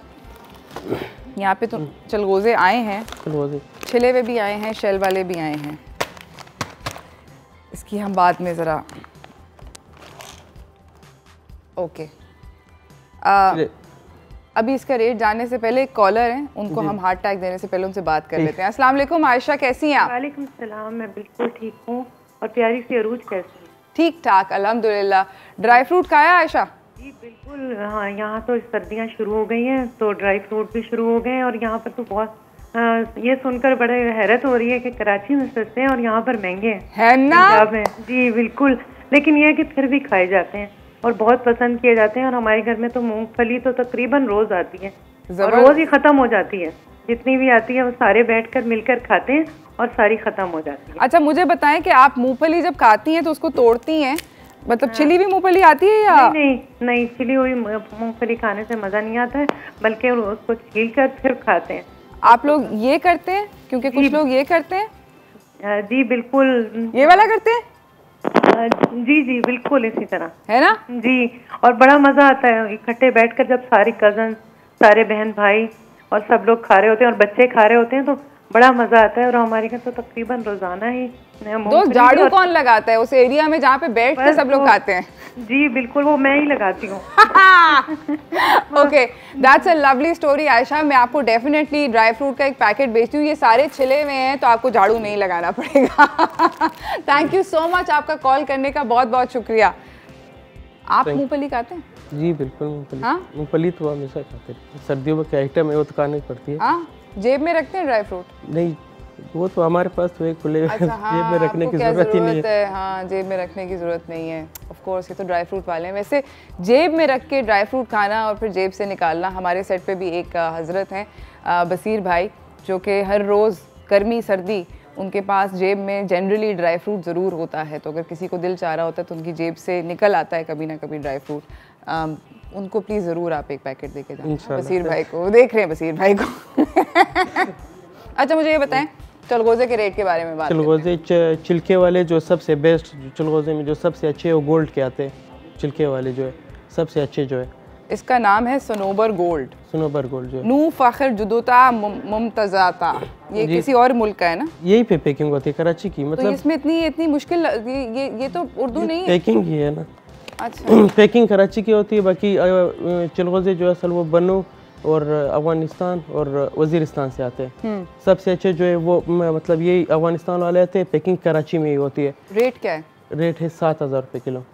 यहाँ पे तो चलगोजे आए हैं, छिले हुए भी आए हैं, शेल वाले भी आए हैं। इसकी हम बाद में ज़रा ओके। अभी इसका रेट जानने से पहले एक कॉलर हैं, उनको हम हार्ट अटैक देने से पहले उनसे बात कर लेते हैं। अस्सलाम वालेकुम आयशा, कैसी हैं आप? वालेकुम सलाम, मैं बिल्कुल ठीक हूँ। और प्यारी सी अरूज कैसी है? ठीक ठाक अल्हम्दुलिल्लाह। ड्राई फ्रूट खाया आयशा? जी बिल्कुल, हाँ यहाँ तो सर्दियाँ शुरू हो गई हैं तो ड्राई फ्रूट भी शुरू हो गए हैं। और यहाँ पर तो बहुत ये सुनकर बड़े हैरत हो रही है कि कराची में सस्ते हैं और यहाँ पर महंगे है ना? जी बिल्कुल, लेकिन यह है कि फिर भी खाए जाते हैं और बहुत पसंद किए जाते हैं। और हमारे घर में तो मूंगफली तो तकरीबन रोज आती है और रोज ही खत्म हो जाती है। जितनी भी आती है वो सारे बैठकर मिलकर खाते हैं और सारी खत्म हो जाती है। अच्छा मुझे बताएं कि आप मूंगफली जब खाती हैं तो उसको तोड़ती हैं, मतलब छिली हुई मूंगफली आती है या नहीं, छिली हुई मूंगफली खाने से मजा नहीं आता है, बल्कि उसको छील कर फिर खाते हैं। आप लोग ये करते हैं? क्योंकि कुछ लोग ये करते हैं। जी बिल्कुल, ये वाला करते हैं। जी बिल्कुल इसी तरह है ना जी। और बड़ा मजा आता है इकट्ठे बैठकर जब सारी कजन, सारे बहन भाई और सब लोग खा रहे होते हैं और बच्चे खा रहे होते हैं तो बड़ा मजा आता है। और हमारे घर तो तकरीबन रोजाना ही तो झाड़ू कौन लगाता है उस एरिया में जहाँ पे बैठ के सब लोग खाते हैं? जी बिल्कुल, वो मैं ही लगाती हूँ। Okay, that's a lovely story Ayesha. मैं आपको डेफिनेटली ड्राई फ्रूट का एक पैकेट बेचती हूँ। ये सारे छिले हुए हैं तो आपको झाड़ू नहीं लगाना पड़ेगा। थैंक यू सो मच आपका कॉल करने का, बहुत बहुत शुक्रिया। आप मूंगफली खाते हैं? जी बिल्कुल, मूंगफली तो हमेशा खाते हैं। सर्दियों में क्या आइटम है वो तो खानी पड़ती है। हाँ, जेब में रखते हैं ड्राई फ्रूट? नहीं, वो तो हमारे पास तो एक खुले अच्छा, हाँ, जेब में रखने की जरूरत ही नहीं है। हाँ, जेब में रखने की जरूरत नहीं है। ऑफ कोर्स ये तो ड्राई फ्रूट वाले हैं। वैसे जेब में रख के ड्राई फ्रूट खाना और फिर जेब से निकालना, हमारे सेट पे भी एक हजरत हैं बसीर भाई, जो कि हर रोज़ गर्मी सर्दी उनके पास जेब में जनरली ड्राई फ्रूट ज़रूर होता है। तो अगर किसी को दिल चाह रहा होता है तो उनकी जेब से निकल आता है कभी ना कभी ड्राई फ्रूट। उनको प्लीज़ ज़रूर आप एक पैकेट दे के जाना बसीर भाई को। देख रहे हैं बसीर भाई को। अच्छा मुझे ये बताएं चलगोजे के रेट के बारे में बात। चलगोजे छिलके वाले जो सबसे बेस्ट, चलगोजे में जो सबसे अच्छे वो गोल्ड के आते हैं। छिलके वाले जो है सबसे अच्छे जो है, इसका नाम है सनोबर गोल्ड। सनोबर गोल्ड जो है नू फखर जुदोता मुमतजाता, ये किसी और मुल्क का है ना? यही पे पैकिंग होती है कराची की। मतलब तो इसमें इतनी मुश्किल ये तो उर्दू नहीं है, पैकिंग ही है ना। अच्छा पैकिंग कराची की होती है। बाकी चलगोजे जो असल वो बनो और अफगानिस्तान और वजीरिस्तान से आते हैं। सबसे अच्छे जो है वो मतलब यही अफगानिस्तान वाले आते हैं। पैकिंग कराची में ही होती है। रेट क्या है? रेट है 7000 रुपये किलो।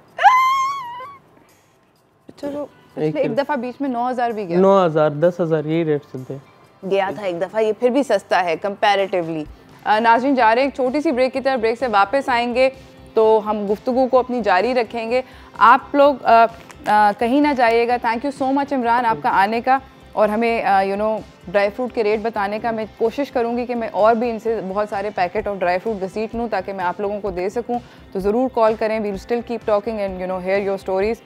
चलो एक दफ़ा बीच में 9000 भी गया। 9000 10,000 यही रेट चलते हैं। गया था एक दफ़ा, ये फिर भी सस्ता है कंपैरेटिवली। नाज़रीन जा रहे हैं एक छोटी सी ब्रेक की तरफ। ब्रेक से वापस आएंगे तो हम गुफ्तगू को अपनी जारी रखेंगे। आप लोग कहीं ना जाइएगा। Thank you so much Imran आपका आने का और हमें ड्राई फ्रूट के रेट बताने का। मैं कोशिश करूंगी कि मैं और भी इनसे बहुत सारे पैकेट ऑफ ड्राई फ्रूट घसीट लूँ ताकि मैं आप लोगों को दे सकूं। तो ज़रूर कॉल करें। We will still keep talking and hear your stories.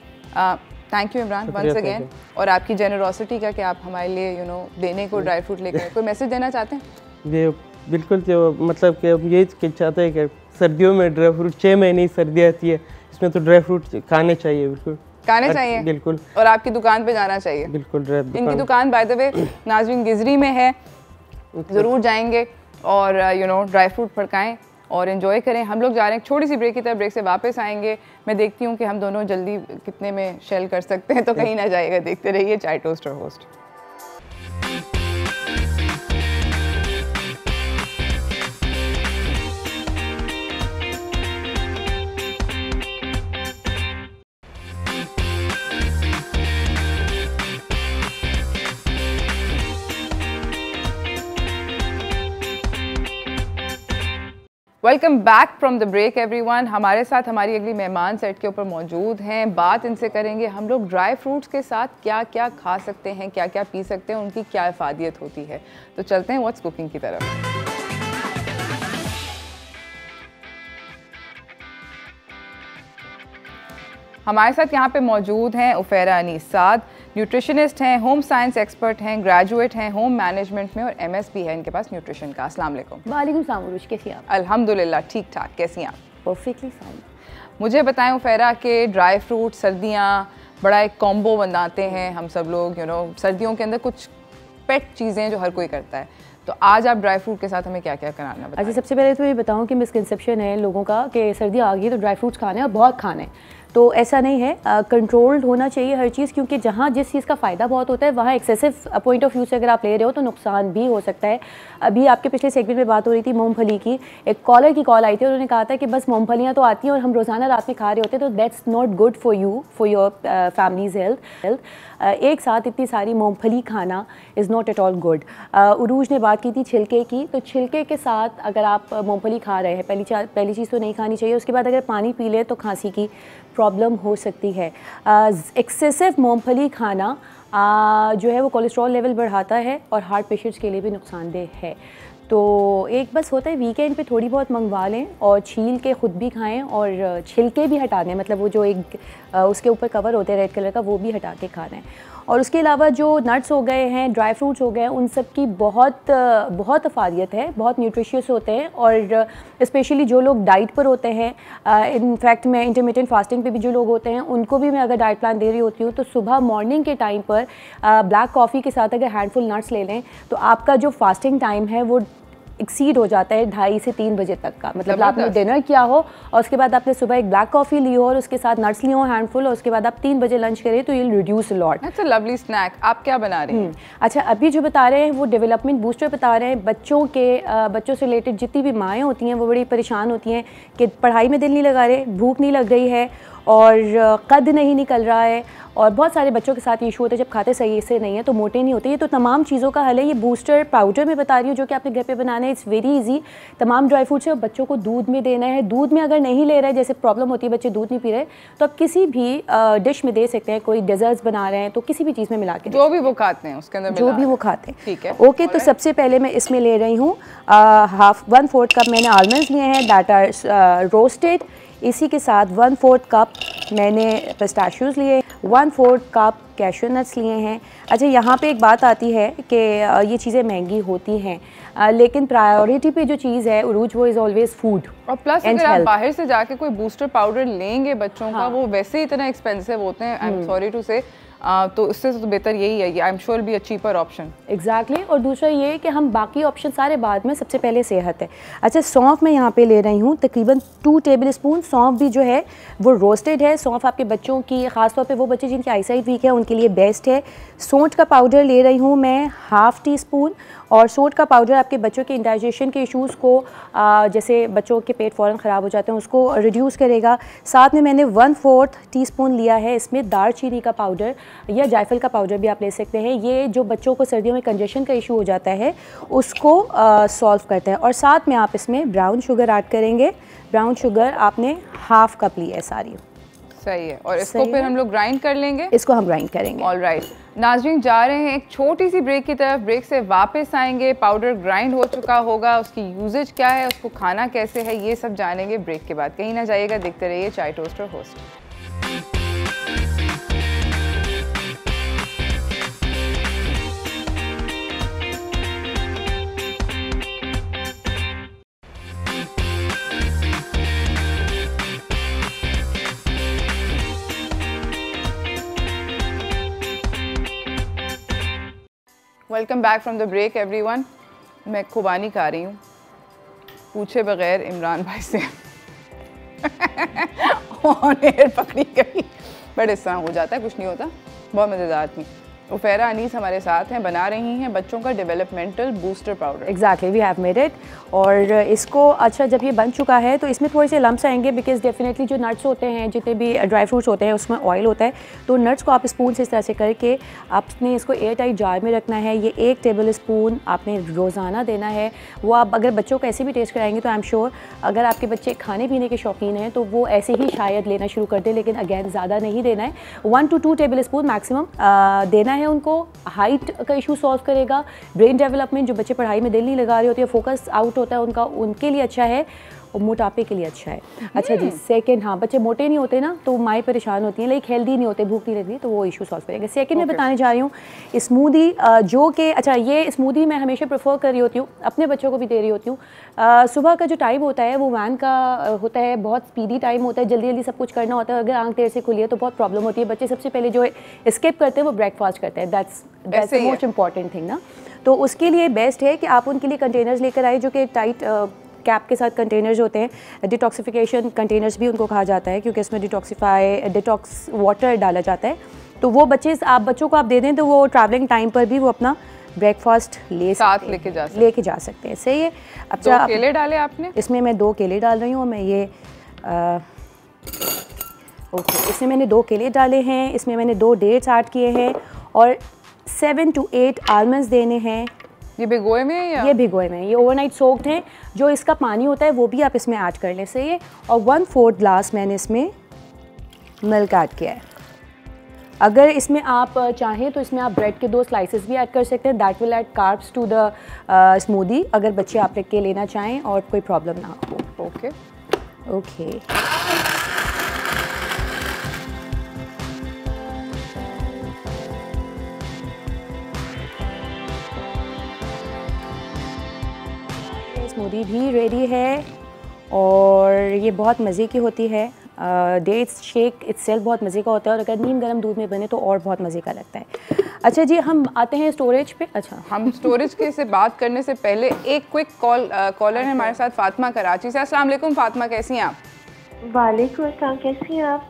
Thank you Imran once again, और आपकी जेनरोसिटी का कि आप हमारे लिए देने को ड्राई फ्रूट लेकर कोई मैसेज देना चाहते हैं? ये बिल्कुल जो मतलब कि अब ये चाहते हैं कि सर्दियों में ड्राई फ्रूट 6 महीने सर्दी आती है, इसमें तो ड्राई फ्रूट खाने चाहिए, बिल्कुल खाने चाहिए बिल्कुल, और आपकी दुकान पे जाना चाहिए बिल्कुल। इनकी दुकान बाय द वे नाज़रीन गिजरी में है, ज़रूर जाएंगे और ड्राई फ्रूट फड़काएं और एंजॉय करें। हम लोग जा रहे हैं छोटी सी ब्रेक की तरफ, ब्रेक से वापस आएंगे। मैं देखती हूँ कि हम दोनों जल्दी कितने में शेल कर सकते हैं, तो कहीं ना जाएगा। देखते रहिए चाय टोस्ट और host. Welcome back from the break everyone. हमारे साथ हमारी अगली मेहमान सेट के ऊपर मौजूद हैं। बात इनसे करेंगे हम लोग ड्राई फ्रूट्स के साथ क्या क्या खा सकते हैं, क्या क्या पी सकते हैं, उनकी क्या इफादियत होती है। तो चलते हैं व्हाट्स कुकिंग की तरफ। हमारे साथ यहाँ पे मौजूद हैं उफैरा अनीस साद, न्यूट्रिशनिस्ट हैं, होम साइंस एक्सपर्ट हैं, ग्रेजुएट हैं होम मैनेजमेंट में और MS भी है इनके पास न्यूट्रिशन का। अस्सलाम वालेकुम। वालेकुम सलाम उरुज, कैसी आप? अल्हम्दुलिल्लाह ठीक ठाक, कैसी हैं आप? Perfectly fine. मुझे बताएं उफैरा के ड्राई फ्रूट सर्दियाँ बड़ा एक कॉम्बो बनाते हैं हम सब लोग, सर्दियों के अंदर कुछ पेट चीज़ें जो हर कोई करता है, तो आज आप ड्राई फ्रूट के साथ हमें क्या क्या कराना बताएं? अच्छा, सबसे पहले तो ये बताऊं कि मिसकंसेप्शन है लोगों का कि सर्दी आ गई तो ड्राई फ्रूट्स खाने हैं और बहुत खाने हैं, तो ऐसा नहीं है। कंट्रोल्ड होना चाहिए हर चीज़, क्योंकि जहाँ जिस चीज़ का फ़ायदा बहुत होता है वहाँ एक्सेसिव पॉइंट ऑफ व्यू से अगर आप ले रहे हो तो नुकसान भी हो सकता है। अभी आपके पिछले सेगमेंट में बात हो रही थी मूंगफली की, एक कॉलर की कॉल आई थी, उन्होंने कहा था कि बस मूंगफलियाँ तो आती हैं और हम रोज़ाना रात में खा रहे होते हैं, तो that's not good for you, for your family's health. एक साथ इतनी सारी मूंगफली खाना is not at all good. Urooj ने बात की थी छिलके की, तो छिलके के साथ अगर आप मूंगफली खा रहे हैं, पहली चीज़ तो नहीं खानी चाहिए। उसके बाद अगर पानी पी लें तो खांसी की प्रॉब्लम हो सकती है। एक्सेसिव मूंगफली खाना जो है वो कोलेस्ट्रॉल लेवल बढ़ाता है और हार्ट पेशेंट्स के लिए भी नुकसानदेह है। तो एक बस होता है वीकेंड पे थोड़ी बहुत मंगवा लें और छील के ख़ुद भी खाएं और छिलके भी हटा दें, मतलब वो जो एक उसके ऊपर कवर होते हैं रेड कलर का, वो भी हटा के खा लें। और उसके अलावा जो नट्स हो गए हैं, ड्राई फ्रूट्स हो गए हैं, उन सब की बहुत अफादियत है, बहुत न्यूट्रिशियस होते हैं। और स्पेशली जो लोग डाइट पर होते हैं, इनफैक्ट मैं इंटरमिटेंट फास्टिंग पे भी जो लोग होते हैं उनको भी मैं अगर डाइट प्लान दे रही होती हूँ, तो सुबह मॉर्निंग के टाइम पर ब्लैक कॉफ़ी के साथ अगर हैंडफुल नट्स ले लें तो आपका जो फास्टिंग टाइम है वो एक्सीड हो जाता है 2:30 से 3 बजे तक का। मतलब आपने डिनर किया हो और उसके बाद आपने सुबह एक ब्लैक कॉफ़ी ली हो और उसके साथ नट्स लिए हो हैंडफुल, और उसके बाद आप 3 बजे लंच करें तो ये reduce lot. It's a lovely snack. आप क्या बना रहे हैं? अच्छा, अभी जो बता रहे हैं वो डेवलपमेंट बूस्टर बता रहे हैं। बच्चों से रिलेटेड जितनी भी माएँ होती हैं वो बड़ी परेशान होती हैं कि पढ़ाई में दिल नहीं लगा रहे, भूख नहीं लग रही है और कद नहीं निकल रहा है, और बहुत सारे बच्चों के साथ ये इशू होता है जब खाते सही से नहीं है तो मोटे नहीं होते। ये तो तमाम चीज़ों का हल है। ये बूस्टर पाउडर मैं बता रही हूँ जो कि आपने घर पे बनाना है। It's very easy. तमाम ड्राई फ्रूट्स है और बच्चों को दूध में देना है। दूध में अगर नहीं ले रहे, जैसे प्रॉब्लम होती है बच्चे दूध नहीं पी रहे, तो आप किसी भी डिश में दे सकते हैं। कोई डेजर्ट्स बना रहे हैं तो किसी भी चीज़ में मिला के, जो भी वो खाते हैं उसके अंदर, जो भी वो खाते हैं। ठीक है, ओके। तो सबसे पहले मैं इसमें ले रही हूँ 1/4 कप मैंने आलमंड्स लिए हैं दैट आर रोस्टेड। इसी के साथ 1/4 कप मैंने पिस्ताशियोज लिए, 1/4 कप कैशू नट्स लिए हैं। अच्छा, यहाँ पे एक बात आती है कि ये चीज़ें महंगी होती हैं, लेकिन प्रायोरिटी पे जो चीज़ है उरूज, वो इज़ ऑलवेज फूड। और प्लस अगर आप बाहर से जाके कोई बूस्टर पाउडर लेंगे बच्चों का, वो वैसे ही इतना एक्सपेंसिव होते हैं, आई एम सॉरी टू से, तो इससे तो बेहतर यही है, I am sure be a cheaper option. Exactly. और दूसरा ये कि हम बाकी ऑप्शन सारे बाद में, सबसे पहले सेहत है। अच्छा, सौंफ मैं यहाँ पे ले रही हूँ तकरीबन 2 टेबल स्पून। सौंफ भी जो है वो रोस्टेड है। सौंफ आपके बच्चों की, ख़ासतौर पे वो बच्चे जिनकी आईसाइट वीक है उनके लिए बेस्ट है। सौंठ का पाउडर ले रही हूँ मैं 1/2 टीस्पून। और सौंठ का पाउडर आपके बच्चों के इंडाइजेशन के इश्यूज़ को, जैसे बच्चों के पेट फ़ौरन ख़राब हो जाते हैं, उसको रिड्यूस करेगा। साथ में मैंने 1/4 टीस्पून लिया है इसमें दालचीनी का पाउडर या जायफल का पाउडर भी आप ले सकते हैं। ये जो बच्चों को सर्दियों में कंजेशन का इशू हो जाता है उसको सॉल्व करता है। और साथ में आप इसमें ब्राउन शुगर ऐड करेंगे। ब्राउन शुगर आपने 1/2 कप ली है सारी। सही है। और इसको फिर हम लोग ग्राइंड कर लेंगे। इसको हम ग्राइंड करेंगे। ऑलराइट नाज़रीन, जा रहे हैं एक छोटी सी ब्रेक की तरफ। ब्रेक से वापस आएंगे। पाउडर ग्राइंड हो चुका होगा, उसकी यूजेज क्या है, उसको खाना कैसे है, ये सब जानेंगे ब्रेक के बाद। कहीं ना जाइएगा, देखते रहिए चाय टोस्ट और host. Welcome back from the break everyone. मैं खुबानी खा रही हूँ पूछे बगैर इमरान भाई से ऑन एयर पकड़ी गई, बट इस तरह हो जाता है, कुछ नहीं होता, बहुत मज़ेदार थी। उफेरा अनीस हमारे साथ हैं, बना रही हैं बच्चों का developmental booster powder. Exactly, we have made it. और इसको अच्छा जब ये बन चुका है तो इसमें थोड़े से लम्स आएंगे, बिकॉज डेफिनेटली जो नट्स होते हैं, जितने भी ड्राई फ्रूट्स होते हैं उसमें ऑयल होता है, तो नट्स को आप स्पून से इस तरह से करके आपने इसको एयर टाइट जार में रखना है। ये 1 टेबल स्पून आपने रोज़ाना देना है। वो आप अगर बच्चों को ऐसे भी टेस्ट कराएंगे तो आई एम श्योर अगर आपके बच्चे खाने पीने के शौकीन हैं तो वो ऐसे ही शायद लेना शुरू कर दे, लेकिन अगैन ज़्यादा नहीं देना है। 1 to 2 टेबल स्पून मैक्सिमम देना है उनको। हाइट का इशू सॉल्व करेगा, ब्रेन डेवलपमेंट, जो बच्चे पढ़ाई में दिल नहीं लगा रहे होते, फोकस आउट होता है उनका, उनके लिए अच्छा है, और मोटापे के लिए अच्छा है। अच्छा जी, सेकंड, हाँ बच्चे मोटे नहीं होते ना तो माएँ परेशान होती हैं, लाइक हेल्दी नहीं होते, भूख नहीं लगती, तो वो इशू सॉल्व करेंगे। सेकंड मैं बताने जा रही हूँ स्मूदी, जो कि अच्छा ये स्मूदी मैं हमेशा प्रेफर कर रही होती हूँ, अपने बच्चों को भी दे रही होती हूँ। सुबह का जो टाइम होता है वो वैन का होता है, बहुत स्पीडी टाइम होता है, जल्दी जल्दी सब कुछ करना होता है। अगर आंख देर से खुली है तो बहुत प्रॉब्लम होती है। बच्चे सबसे पहले जो स्किप करते हैं वो ब्रेकफास्ट करते हैं, that's the most important thing ना। तो उसके लिए बेस्ट है कि आप उनके लिए कंटेनर्स लेकर आए जो कि टाइट कैप के साथ कंटेनर्स होते हैं। डिटॉक्सिफिकेशन कंटेनर्स भी उनको कहा जाता है क्योंकि इसमें डिटॉक्स वाटर डाला जाता है। तो वो बच्चों को आप दे दें तो वो ट्रैवलिंग टाइम पर भी वो अपना ब्रेकफास्ट लेके जा सकते हैं। सही है। अब 2 केले डाले आपने? इसमें मैं 2 केले डाल रही हूँ। मैं ये ओके, इसमें मैंने 2 केले डाले हैं, इसमें मैंने 2 डेट्स ऐड किए हैं और 7 to 8 आलमंड्स देने हैं। ये भिगोए में है या? ये भिगोए में, ये ओवरनाइट सोक्ड हैं। जो इसका पानी होता है वो भी आप इसमें ऐड कर लें। सही है। और 1/4 ग्लास मैंने इसमें मिल्क ऐड किया है। अगर इसमें आप चाहें तो इसमें आप ब्रेड के 2 स्लाइसेस भी ऐड कर सकते हैं, that will add carbs to the smoothie, अगर बच्चे आप के लेना चाहें और कोई प्रॉब्लम ना हो। Okay okay. स्मूदी भी रेडी है और ये बहुत मज़े की होती है। डेट्स शेक इटसेल्फ बहुत मज़े का होता है और अगर नीम गर्म दूध में बने तो और बहुत मज़े का लगता है। अच्छा जी, हम आते हैं स्टोरेज पे। अच्छा, हम स्टोरेज के से बात करने से पहले एक क्विक कॉलर है हमारे साथ, फातिमा कराची से। अस्सलाम वालेकुम फातिमा, कैसी हैं आप? वालेकुम अस्सलाम, कैसी हैं आप?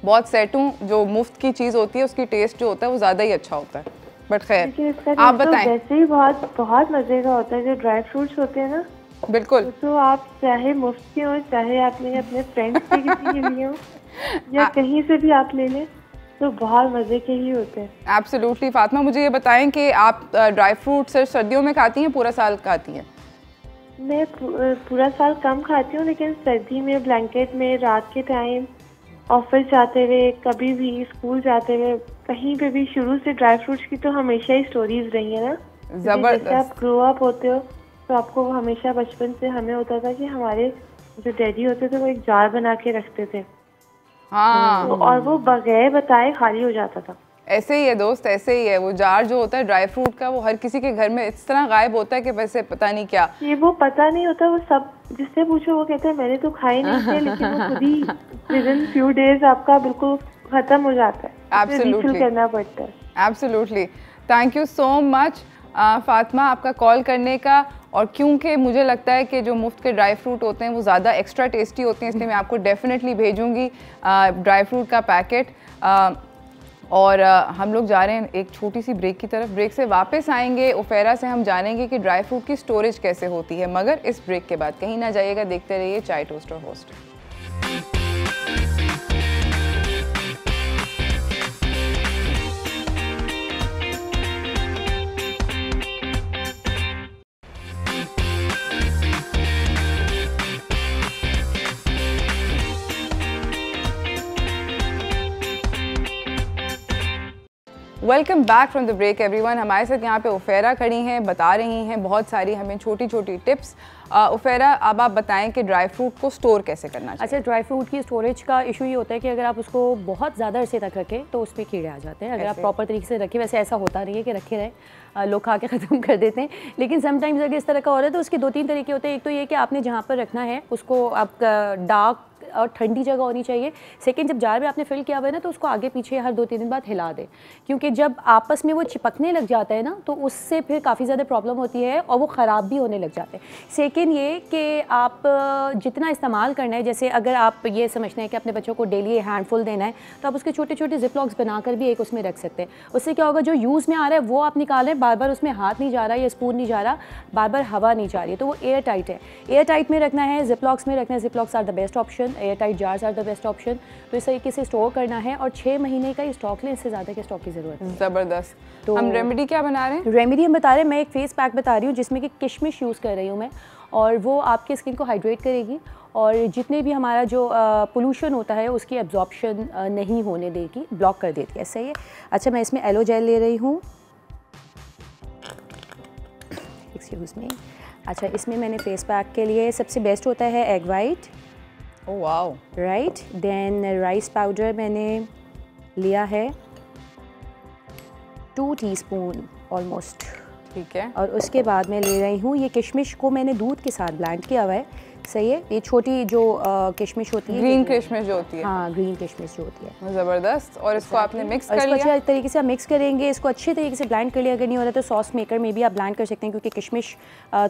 बहुत सेट हूँ। जो मुफ्त की चीज़ होती है उसकी टेस्ट जो होता है वो ज़्यादा ही अच्छा होता है, बट खैर आप बताएं। वैसे ही बहुत मज़े का होता है। जो ड्राई फ्रूट्स होते हैं ना, बिल्कुल, तो आप चाहे मुफ्त के हो, चाहे आपने अपने फ्रेंड्स से किसी के लिए हो या कहीं से भी आप ले लें, तो बहुत मज़े के ही होते हैं। एब्सोल्युटली। फातिमा, मुझे ये बताएं कि आप ड्राई फ्रूट सिर्फ सर्दियों में खाती हैं, पूरा साल खाती हैं? मैं पूरा साल कम खाती हूँ, लेकिन सर्दी में ब्लैंकेट में, रात के टाइम, ऑफिस जाते हुए, कभी भी स्कूल जाते हुए, कहीं पे भी शुरू से ड्राई फ्रूट्स की तो हमेशा ही स्टोरीज रही है ना। जबरदस्त। आप ग्रो अप होते हो तो आपको हमेशा बचपन से हमें होता था कि हमारे जो डैडी होते थे वो एक जार बना के रखते थे। हाँ। तो और वो बगैर बताए खाली हो जाता था। ऐसे ही है दोस्त, ऐसे ही है। वो जार जो होता है ड्राई फ्रूट का, वो हर किसी के घर में इस तरह गायब होता है कि वैसे पता नहीं क्या। ये वो पता नहीं होता, वो सब जिससे पूछो वो कहते हैं मैंने तो खाए नहीं थे, लेकिन वो खुद ही विदिन फ्यू डेज आपका बिल्कुल खत्म हो जाता है। एब्सोल्युटली करना पड़ता है। Absolutely. Thank you so much Fatima आपका कॉल करने का। और क्योंकि मुझे लगता है कि जो मुफ्त के ड्राई फ्रूट होते हैं वो ज़्यादा एक्स्ट्रा टेस्टी होते हैं, इसलिए मैं आपको डेफिनेटली भेजूंगी ड्राई फ्रूट का पैकेट। और हम लोग जा रहे हैं एक छोटी सी ब्रेक की तरफ। ब्रेक से वापस आएंगे, उफेरा से हम जानेंगे कि ड्राई फ्रूट की स्टोरेज कैसे होती है, मगर इस ब्रेक के बाद कहीं ना जाइएगा, देखते रहिए चाय टोस्ट और host. Welcome back from the break everyone. हमारे साथ यहाँ पे उफेरा खड़ी हैं, बता रही हैं बहुत सारी हमें छोटी छोटी टिप्स। उफेरा, अब आप बताएं कि ड्राई फ्रूट को स्टोर कैसे करना चाहिए? अच्छा, ड्राई फ्रूट की स्टोरेज का इशू ये होता है कि अगर आप उसको बहुत ज़्यादा अरसे तक रखें तो उसमें कीड़े आ जाते हैं। अगर आप प्रॉपर तरीके से रखें, वैसे ऐसा होता नहीं है कि रखे रहे, लोग खा के ख़त्म कर देते हैं, लेकिन समटाइम्स अगर इस तरह का हो रहा है तो उसके 2-3 तरीके होते हैं। एक तो ये कि आपने जहाँ पर रखना है उसको आप डार्क और ठंडी जगह होनी चाहिए। सेकंड, जब जार में आपने फिल किया हुआ है ना तो उसको आगे पीछे हर 2-3 दिन बाद हिला दें, क्योंकि जब आपस में वो चिपकने लग जाता है ना तो उससे फिर काफ़ी ज़्यादा प्रॉब्लम होती है और वो ख़राब भी होने लग जाते हैं। सेकंड ये कि आप जितना इस्तेमाल करना है, जैसे अगर आप ये समझते हैं कि अपने बच्चों को डेली हैंडफुल देना है तो आप उसके छोटे छोटे जिप लॉक्स बनाकर भी एक उसमें रख सकते हैं। उससे क्या होगा, जो यूज़ में आ रहा है वो आप निकाल रहे हैं, बार बार उसमें हाथ नहीं जा रहा या स्पून नहीं जा रहा, बार बार हवा नहीं जा रही है, तो वो एयर टाइट है। एयर टाइट में रखना है, जिप लॉक्स में रखना है। Zip locks are the best option, airtight jars are the best option. तो इस तरीके से स्टोर करना है और 6 महीने का स्टॉक लें, इससे ज़्यादा के स्टॉक की ज़रूरत है। ज़बरदस्त। तो हम रेमेडी क्या बना रहे हैं? रेमेडी हम बता रहे हैं, मैं एक फेस पैक बता रही हूँ जिसमें कि किशमिश यूज़ कर रही हूँ मैं, और वो आपके स्किन को हाइड्रेट करेगी और जितने भी हमारा जो पोल्यूशन होता है उसकी एब्जॉर्प्शन नहीं होने देगी, ब्लॉक कर देती है। सही है। अच्छा, मैं इसमें एलो जेल ले रही हूँ, एक्सक्यूज़ मी। अच्छा, इसमें मैंने फेस पैक के लिए सबसे बेस्ट होता है egg white. Oh wow. Right, then rice powder मैंने लिया है 2 टीस्पून ऑलमोस्ट, ठीक है। और उसके बाद मैं ले रही हूँ ये किशमिश को मैंने दूध के साथ ब्लेंड किया हुआ है। सही है। ये छोटी जो किशमिश होती है, ग्रीन किशमिश जो होती है, हाँ ग्रीन किशमिश जो होती है, ज़बरदस्त। और इसको आपने मिक्स कर लिया, इसको अच्छे तरीके से आप मिक्स करेंगे, इसको अच्छे तरीके से ब्लेंड कर लिया। अगर नहीं हो रहा तो सॉस मेकर में भी आप ब्लेंड कर सकते हैं, क्योंकि किशमिश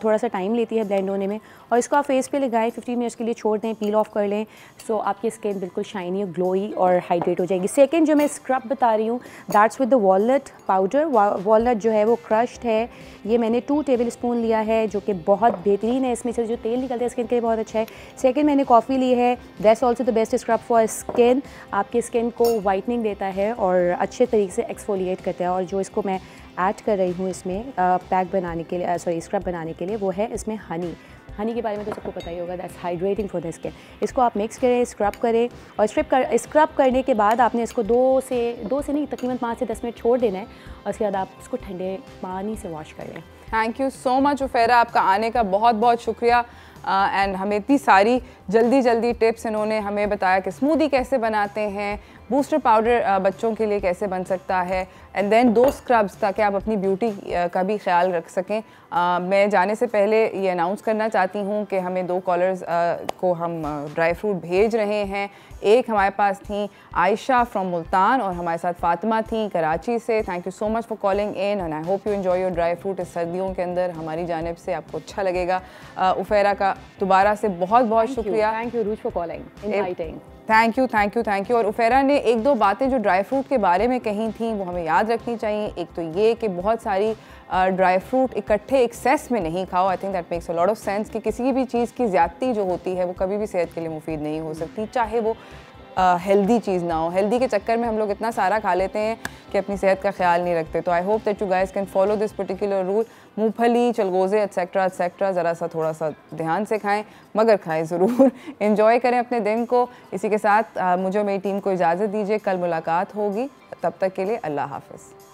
थोड़ा सा टाइम लेती है ब्लेंड होने में। और इसको आप फेस पे लगाएं, 15 मिनट्स के लिए छोड़ दें, पील ऑफ कर लें, सो आपकी स्किन बिल्कुल शाइनी और ग्लोई और हाइड्रेट हो जाएगी। सेकेंड जो मैं स्क्रब बता रही हूँ, that's with the walnut powder. Walnut जो है वो क्रश्ड है, ये मैंने 2 टेबल स्पून लिया है, जो कि बहुत बेहतरीन है। इसमें से जो तेल निकलता है स्किन के लिए बहुत अच्छा है। सेकेंड, मैंने कॉफ़ी ली है, that's also the best scrub for skin. आपकी स्किन को वाइटनिंग देता है और अच्छे तरीके से एक्सफोलिएट करता है। और जो इसको मैं ऐड कर रही हूँ इसमें पैक बनाने के लिए, सॉरी स्क्रब बनाने के लिए, वो है इसमें हनी। हनी के बारे में तो सबको पता ही होगा, that's hydrating for the skin. इसको आप मिक्स करें, स्क्रब करें, और स्क्रब करने के बाद आपने इसको 2 से नहीं तकरीबन 5 से 10 मिनट छोड़ देना है, और उसके बाद आप इसको ठंडे पानी से वॉश कर लें। थैंक यू सो मच उफेरा, आपका आने का बहुत बहुत शुक्रिया। एंड हमें इतनी सारी जल्दी टिप्स इन्होंने हमें बताया कि स्मूदी कैसे बनाते हैं, बूस्टर पाउडर बच्चों के लिए कैसे बन सकता है, एंड देन 2 स्क्रब्स, ताकि आप अपनी ब्यूटी का भी ख्याल रख सकें। मैं जाने से पहले ये अनाउंस करना चाहती हूँ कि हमें 2 कॉलर्स को हम ड्राई फ्रूट भेज रहे हैं। एक हमारे पास थी आयशा फ्रॉम मुल्तान और हमारे साथ फातिमा थी कराची से। Thank you so much for calling in and I hope you enjoy your dry fruit इस सर्दियों के अंदर। हमारी जानिब से आपको अच्छा लगेगा। उफेरा का दोबारा से बहुत बहुत शुक्रिया। Thank you ROUGE for calling, inviting. Thank you. और उफेरा ने 1-2 बातें जो ड्राई फ्रूट के बारे में कही थी वो हमें याद रखनी चाहिए। एक तो ये कि बहुत सारी ड्राई फ्रूट इकट्ठे एक्सेस में नहीं खाओ। I think that makes a lot of sense कि किसी भी चीज़ की ज़्यादती जो होती है वो कभी भी सेहत के लिए मुफीद नहीं हो सकती, चाहे वो हेल्दी चीज़ ना हो। हेल्दी के चक्कर में हम लोग इतना सारा खा लेते हैं कि अपनी सेहत का ख्याल नहीं रखते। तो I hope that you guys can follow this particular rule. मूंगफली, चलगोज़े एट्सेट्रा ज़रा सा थोड़ा सा ध्यान से खाएं, मगर खाएं ज़रूर। एंजॉय करें अपने दिन को। इसी के साथ मुझे मेरी टीम को इजाज़त दीजिए, कल मुलाकात होगी। तब तक के लिए अल्लाह हाफ़िज़।